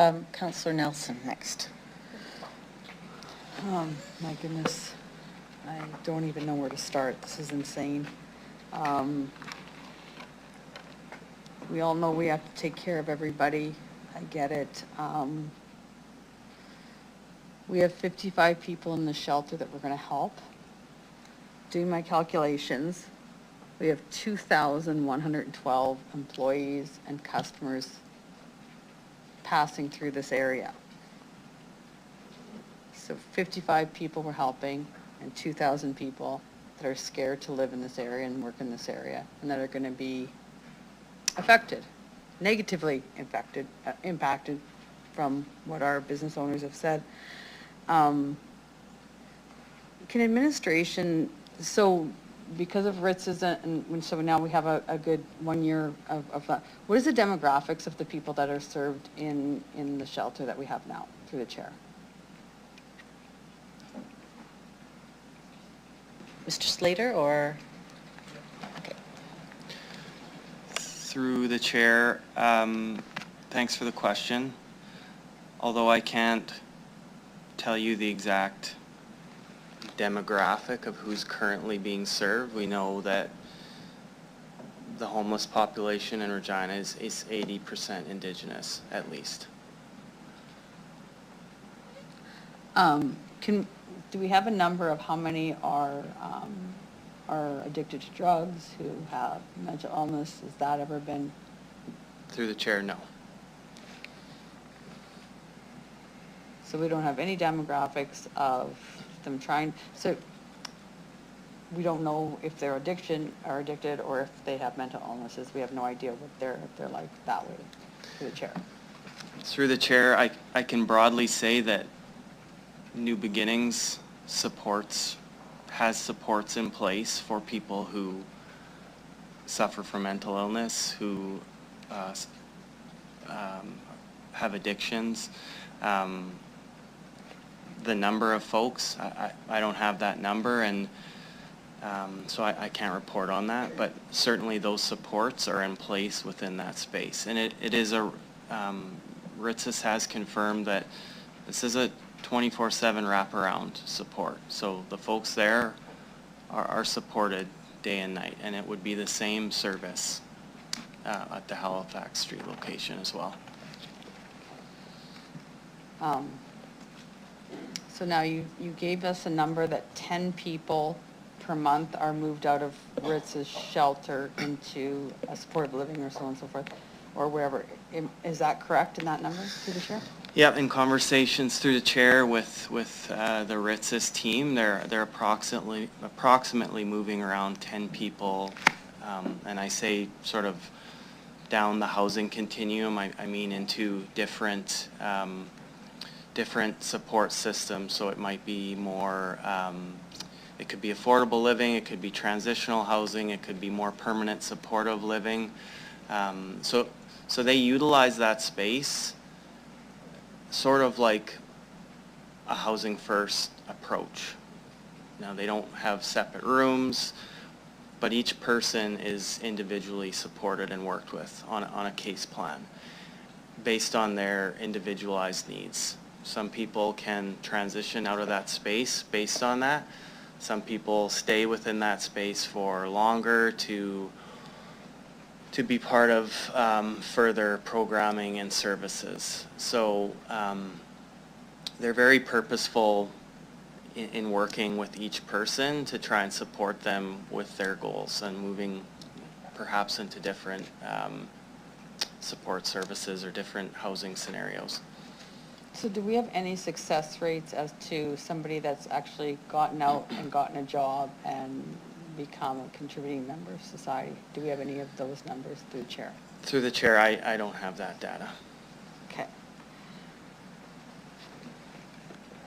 Clr Nelson next. My goodness, I don't even know where to start. This is insane. We all know we have to take care of everybody. I get it. We have 55 people in the shelter that we're going to help. Doing my calculations, we have 2,112 employees and customers passing through this area. So 55 people we're helping and 2,000 people that are scared to live in this area and work in this area and that are going to be affected, negatively impacted from what our business owners have said. Can administration, so because of Ritz's, and so now we have a good 1 year of that, what is the demographics of the people that are served in the shelter that we have now, through the chair? Mr. Slater, or? Okay. Through the chair, thanks for the question. Although I can't tell you the exact demographic of who's currently being served, we know that the homeless population in Regina is 80% Indigenous, at least. Do we have a number of how many are addicted to drugs, who have mental illness? Has that ever been? Through the chair, no. So we don't have any demographics of them trying, so we don't know if they're addicted or if they have mental illnesses. We have no idea what they're like that way. Through the chair. Through the chair, I can broadly say that New Beginnings has supports in place for people who suffer from mental illness, who have addictions. The number of folks, I don't have that number, and so I can't report on that, but certainly those supports are in place within that space. And it is RITSIS has confirmed that this is a 24/7 wraparound support. So the folks there are supported day and night, and it would be the same service at the Halifax Street location as well. So now you gave us a number that 10 people per month are moved out of Ritz's shelter into a supported living or so on and so forth, or wherever. Is that correct in that number, through the chair? Yeah, in conversations through the chair with the RITSIS team, they're approximately moving around 10 people, and I say sort of down the housing continuum. I mean into different support systems. So it might be more, it could be affordable living, it could be transitional housing, it could be more permanent supportive living. So they utilize that space sort of like a housing first approach. Now they don't have separate rooms, but each person is individually supported and worked with on a case plan based on their individualized needs. Some people can transition out of that space based on that. Some people stay within that space for longer to be part of further programming and services. So they're very purposeful in working with each person to try and support them with their goals and moving perhaps into different support services or different housing scenarios. So do we have any success rates as to somebody that's actually gotten out and gotten a job and become a contributing member of society? Do we have any of those numbers through the chair? Through the chair, I don't have that data. Okay.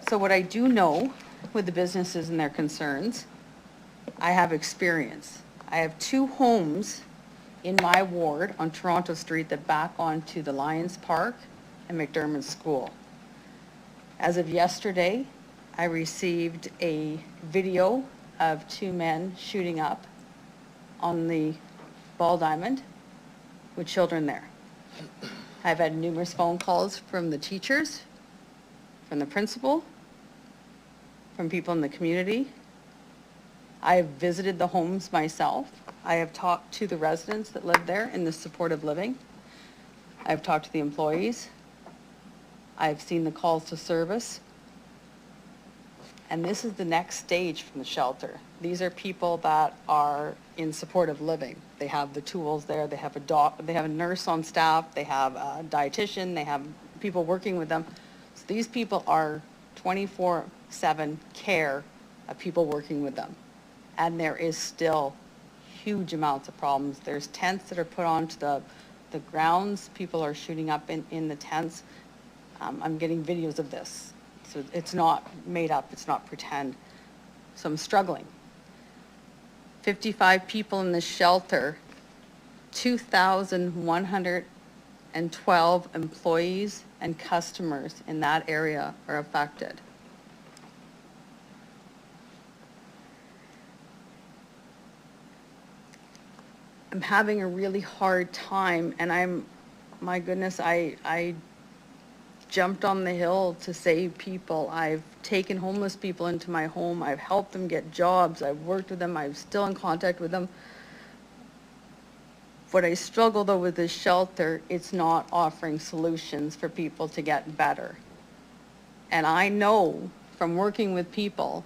So what I do know with the businesses and their concerns, I have experience. I have 2 homes in my ward on Toronto Street that back onto the Lions Park and McDermott School. As of yesterday, I received a video of 2 men shooting up on the Ball Diamond with children there. I've had numerous phone calls from the teachers, from the principal, from people in the community. I have visited the homes myself. I have talked to the residents that live there in the supportive living. I've talked to the employees. I've seen the calls to service. And this is the next stage from the shelter. These are people that are in supportive living. They have the tools there, they have they have a nurse on staff, they have a dietitian, they have people working with them. So these people are 24/7 care of people working with them. And there is still huge amounts of problems. There's tents that are put onto the grounds. People are shooting up in the tents. I'm getting videos of this. So it's not made up, it's not pretend. So I'm struggling. 55 people in the shelter, 2,112 employees and customers in that area are affected. I'm having a really hard time, and my goodness, I jumped on the hill to save people. I've taken homeless people into my home. I've helped them get jobs. I've worked with them. I'm still in contact with them. What I struggle though with this shelter, it's not offering solutions for people to get better. And I know from working with people,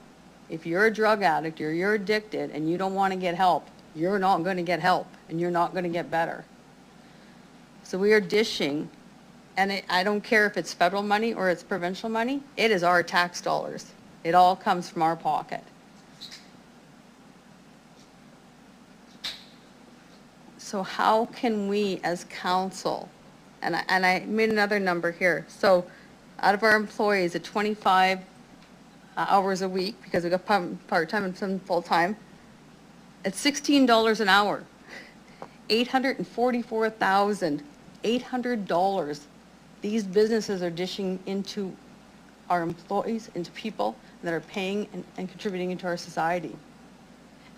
if you're a drug addict or you're addicted and you don't want to get help, you're not going to get help and you're not going to get better. So we are dishing, and I don't care if it's federal money or it's provincial money, it is our tax dollars. It all comes from our pocket. So how can we as council, and I made another number here, so out of our employees at 25 hours a week, because we got part-time and some full-time, at $16 an hour, $844,800 these businesses are dishing into our employees, into people that are paying and contributing into our society.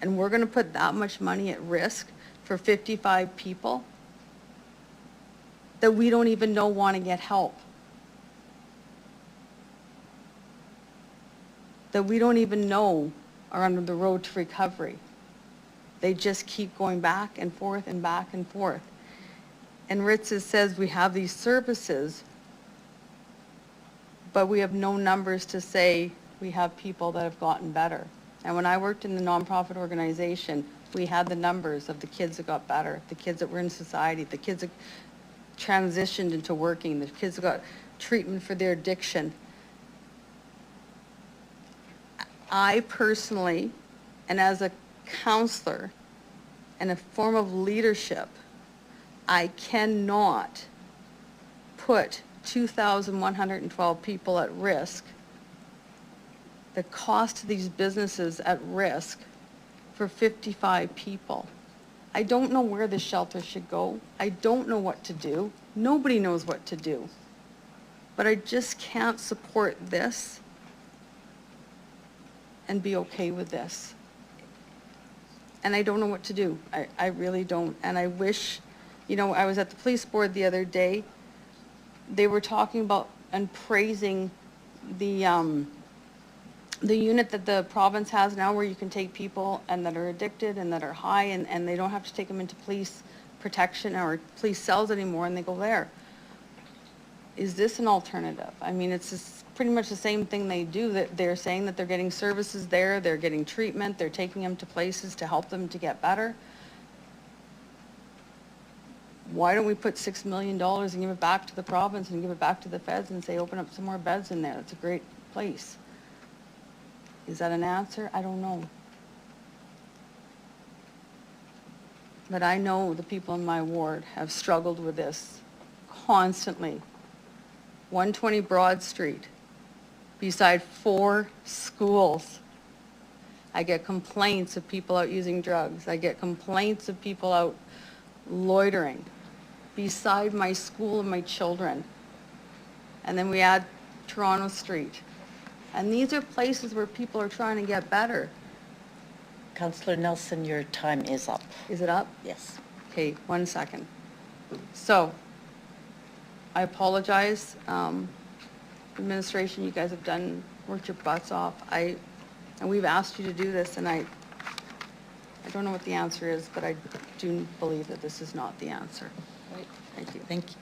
And we're going to put that much money at risk for 55 people that we don't even know want to get help. That we don't even know are on the road to recovery. They just keep going back and forth and back and forth. And Ritz says we have these services, but we have no numbers to say we have people that have gotten better. And when I worked in the nonprofit organization, we had the numbers of the kids that got better, the kids that were in society, the kids that transitioned into working, the kids that got treatment for their addiction. I personally, and as a counselor and a form of leadership, I cannot put 2,112 people at risk, the cost of these businesses at risk for 55 people. I don't know where the shelter should go. I don't know what to do. Nobody knows what to do. But I just can't support this and be okay with this. And I don't know what to do. I really don't. And I wish, you know, I was at the police board the other day. They were talking about and praising the unit that the province has now, where you can take people and that are addicted and that are high, and they don't have to take them into police protection or police cells anymore, and they go there. Is this an alternative? I mean, it's just pretty much the same thing they do. That they're saying that they're getting services there, they're getting treatment, they're taking them to places to help them to get better. Why don't we put $6 million and give it back to the province and give it back to the feds and say, open up some more beds in there? It's a great place. Is that an answer? I don't know. But I know the people in my ward have struggled with this constantly. 120 Broad Street, beside 4 schools. I get complaints of people out using drugs. I get complaints of people out loitering beside my school and my children. And then we add Toronto Street. And these are places where people are trying to get better. Councillor Nelson, your time is up. Is it up? Yes. Okay, 1 second. So, I apologize. Administration, you guys have worked your butts off. And we've asked you to do this, and I don't know what the answer is, but I do believe that this is not the answer. Right. Thank you. Thank you.